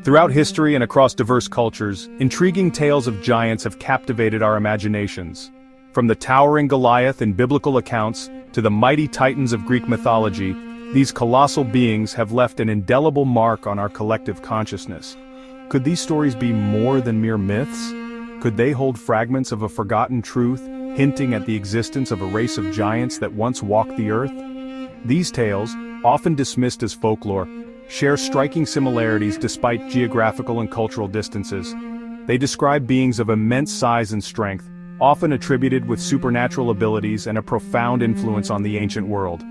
Throughout history and across diverse cultures, intriguing tales of giants have captivated our imaginations. From the towering Goliath in biblical accounts to the mighty titans of Greek mythology, these colossal beings have left an indelible mark on our collective consciousness. Could these stories be more than mere myths? Could they hold fragments of a forgotten truth, hinting at the existence of a race of giants that once walked the earth? These tales, often dismissed as folklore, share striking similarities despite geographical and cultural distances. They describe beings of immense size and strength, often attributed with supernatural abilities and a profound influence on the ancient world.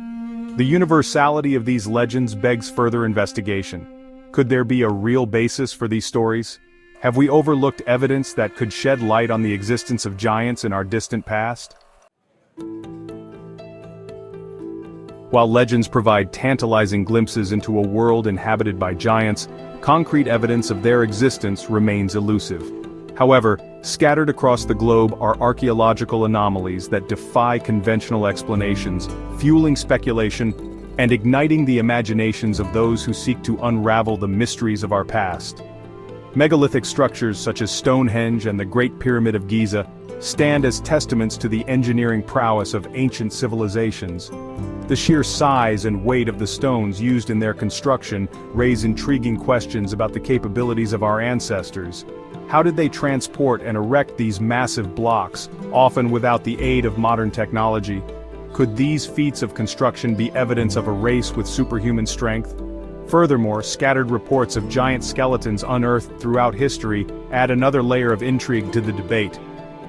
The universality of these legends begs further investigation. Could there be a real basis for these stories? Have we overlooked evidence that could shed light on the existence of giants in our distant past? While legends provide tantalizing glimpses into a world inhabited by giants, concrete evidence of their existence remains elusive. However, scattered across the globe are archaeological anomalies that defy conventional explanations, fueling speculation and igniting the imaginations of those who seek to unravel the mysteries of our past. Megalithic structures such as Stonehenge and the Great Pyramid of Giza stand as testaments to the engineering prowess of ancient civilizations. The sheer size and weight of the stones used in their construction raise intriguing questions about the capabilities of our ancestors. How did they transport and erect these massive blocks, often without the aid of modern technology? Could these feats of construction be evidence of a race with superhuman strength? Furthermore, scattered reports of giant skeletons unearthed throughout history add another layer of intrigue to the debate.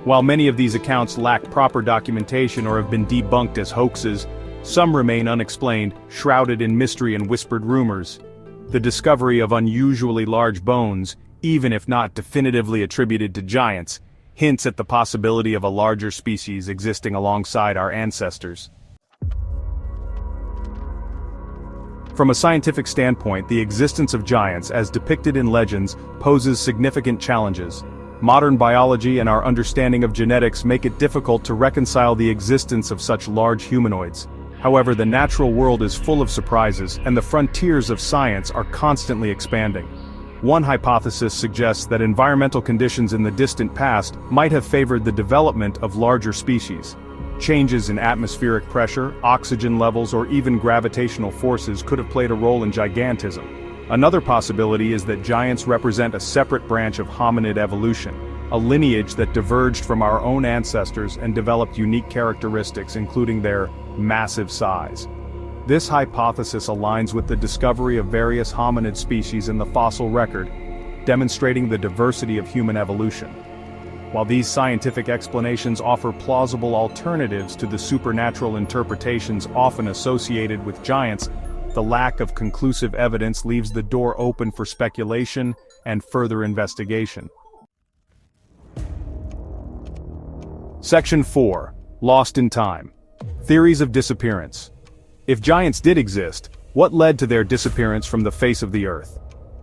While many of these accounts lack proper documentation or have been debunked as hoaxes, some remain unexplained, shrouded in mystery and whispered rumors. The discovery of unusually large bones, even if not definitively attributed to giants, hints at the possibility of a larger species existing alongside our ancestors. From a scientific standpoint, the existence of giants, as depicted in legends, poses significant challenges. Modern biology and our understanding of genetics make it difficult to reconcile the existence of such large humanoids. However, the natural world is full of surprises, and the frontiers of science are constantly expanding. One hypothesis suggests that environmental conditions in the distant past might have favored the development of larger species. Changes in atmospheric pressure, oxygen levels, or even gravitational forces could have played a role in gigantism. Another possibility is that giants represent a separate branch of hominid evolution, a lineage that diverged from our own ancestors and developed unique characteristics, including their massive size. This hypothesis aligns with the discovery of various hominid species in the fossil record, demonstrating the diversity of human evolution. While these scientific explanations offer plausible alternatives to the supernatural interpretations often associated with giants, the lack of conclusive evidence leaves the door open for speculation and further investigation. Section 4. Lost in Time. Theories of Disappearance. If giants did exist, what led to their disappearance from the face of the Earth?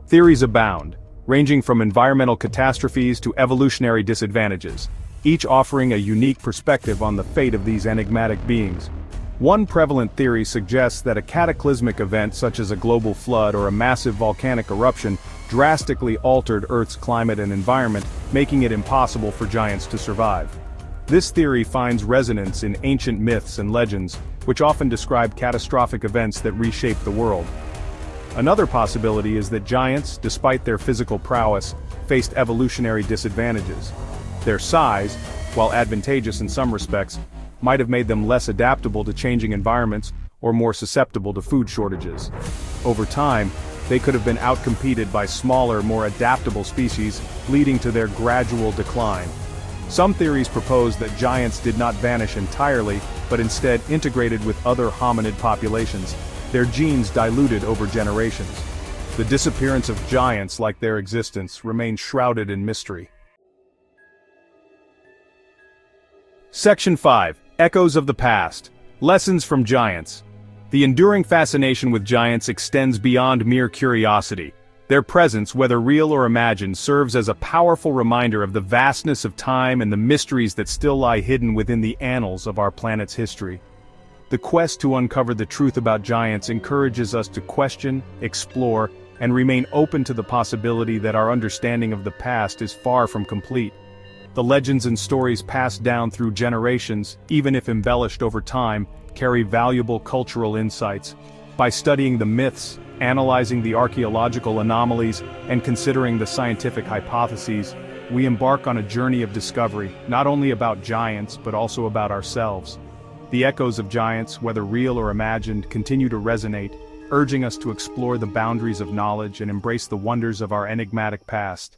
Theories abound, ranging from environmental catastrophes to evolutionary disadvantages, each offering a unique perspective on the fate of these enigmatic beings. One prevalent theory suggests that a cataclysmic event such as a global flood or a massive volcanic eruption drastically altered Earth's climate and environment, making it impossible for giants to survive. This theory finds resonance in ancient myths and legends, which often describe catastrophic events that reshape the world. Another possibility is that giants, despite their physical prowess, faced evolutionary disadvantages. Their size, while advantageous in some respects, might have made them less adaptable to changing environments or more susceptible to food shortages. Over time, they could have been outcompeted by smaller, more adaptable species, leading to their gradual decline. Some theories propose that giants did not vanish entirely, but instead integrated with other hominid populations, their genes diluted over generations. The disappearance of giants, like their existence, remains shrouded in mystery. Section 5. Echoes of the Past. Lessons from Giants. The enduring fascination with giants extends beyond mere curiosity. Their presence, whether real or imagined, serves as a powerful reminder of the vastness of time and the mysteries that still lie hidden within the annals of our planet's history. The quest to uncover the truth about giants encourages us to question, explore, and remain open to the possibility that our understanding of the past is far from complete. The legends and stories passed down through generations, even if embellished over time, carry valuable cultural insights. By studying the myths, analyzing the archaeological anomalies, and considering the scientific hypotheses, we embark on a journey of discovery, not only about giants but also about ourselves. The echoes of giants, whether real or imagined, continue to resonate, urging us to explore the boundaries of knowledge and embrace the wonders of our enigmatic past.